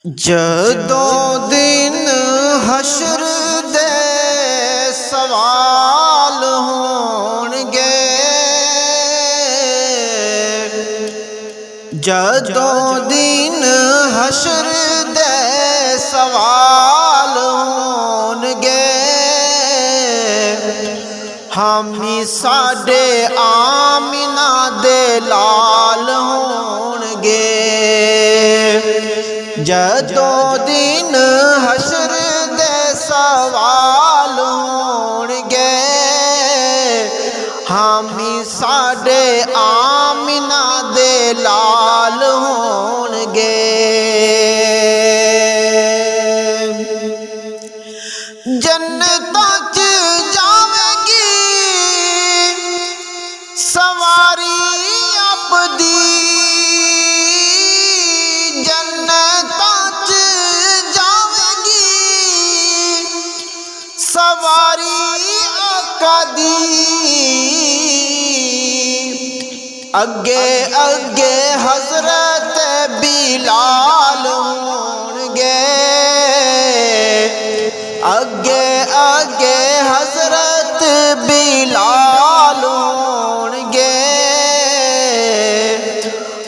جدوں دن حشر دے سوال ہون گے، جدوں دن حشر دے سوال ہون گے، حامی ساڈے آمنہ دے لال ہون گے۔ جدوں دن حشر دے سوال ہون گے، حامی ساڈے آمنہ دے لال ہون گے۔ جنتاں چ جاوے گی سواری اپدی، سواری آقا دی، اگے اگے حضرت بلال ہون گے، اگے اگے حضرت بلال ہون گے،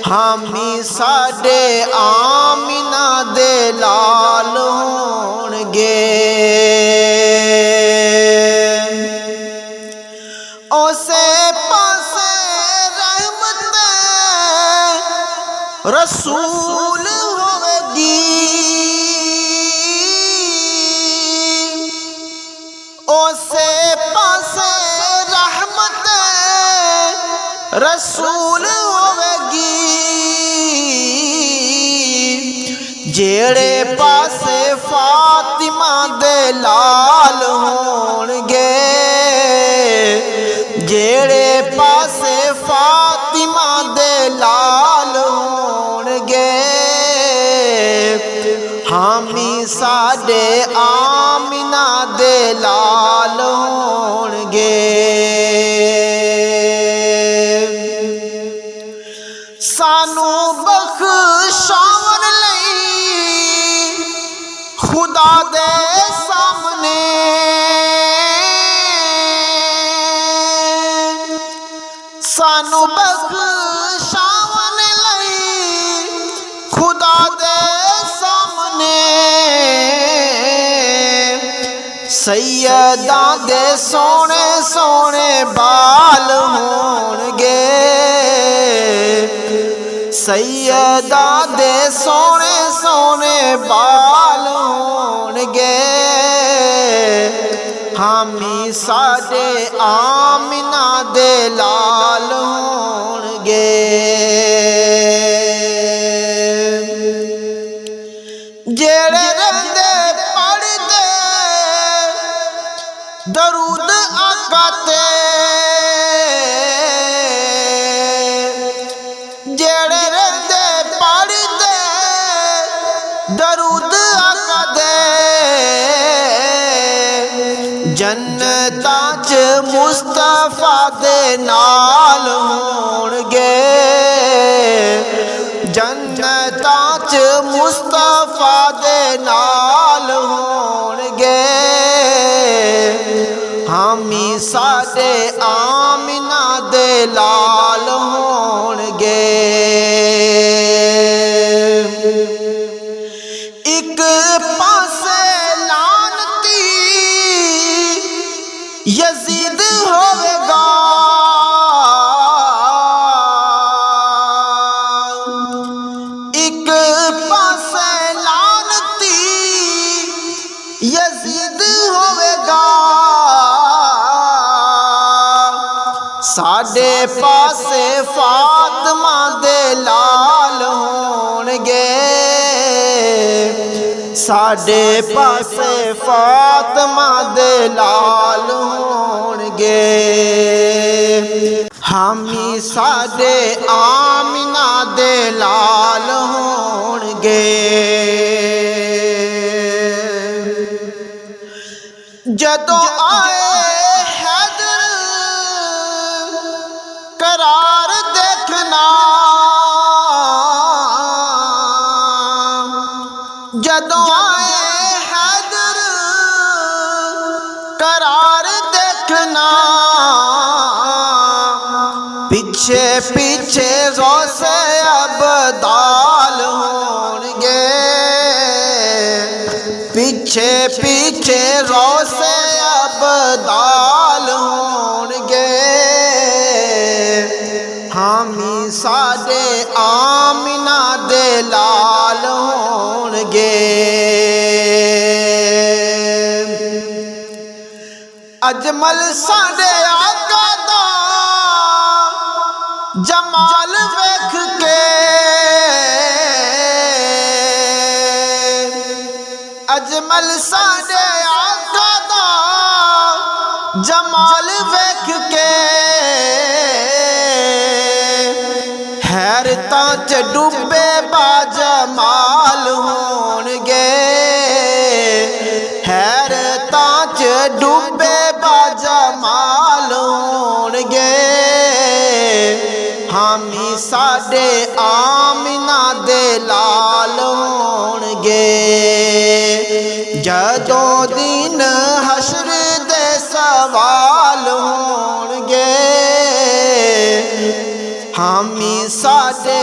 حامی ساڈے آمنہ دے لال ہون گے۔ اسے پاسے رحمت رسول ہوے گی، اسے پاسے رحمت رسول ہوے گی، جیڑے پاسے فاطمہ دے لال ہون گے، جیڑے پاسے فاطمہ دے لال ہون گے، حامی ساڈے آمنہ دے لال ہون گے۔ سانو بخشاون لئی خدا دے سامنے، سانو بخشاون لئی خدا دے سامنے، سیداں دے سونے سونے بال ہون گے، سیداں دے سونے سونے بال ہون گے، حامی ساڈے آمنہ دے لال ہون گے۔ جیڑے رہندے پڑھ دے درود آقا تے، جیڑے رہندے پڑھ دے درود آقا دے، جنتاں چ مصطفیٰ دے نال ہون گے، جنتاں چ مصطفیٰ دے نال ہون گے، حامی ساڈے آمنہ دے لال ہون گے۔ ایک پاسے یزید ہوے گا، ایک پاسے لعنتی یزید ہوے گا، ساڈے پاسے فاطمہ دے لال ہون گے، ساڈے پاسے فاطمہ دے لال ہون گے، حامی ساڈے آمنہ دے لال ہون گے۔ جدوں آئے حیدر قرار دیکھنا، جدوں آئے حیدر قرار دیکھنا پیچھے پیچھے غوث ابدال ہون گے پیچھے پیچھے غوث ابدال ہون گے حامی ساڈے آمنہ دے لال ہون گے اجمل ساڈے آقا دا جمال ویکھ کے اجمل ساڈے آقا دا جمال ویکھ کے حیرتاں چ ڈوبے با جمال ہون گے حیرتاں چ ڈوبے با جمال ہون گے حامی ساڈے آمنہ دے لال ہون گے جدوں دن حشر دے سوال ہون گے حامی ساڈے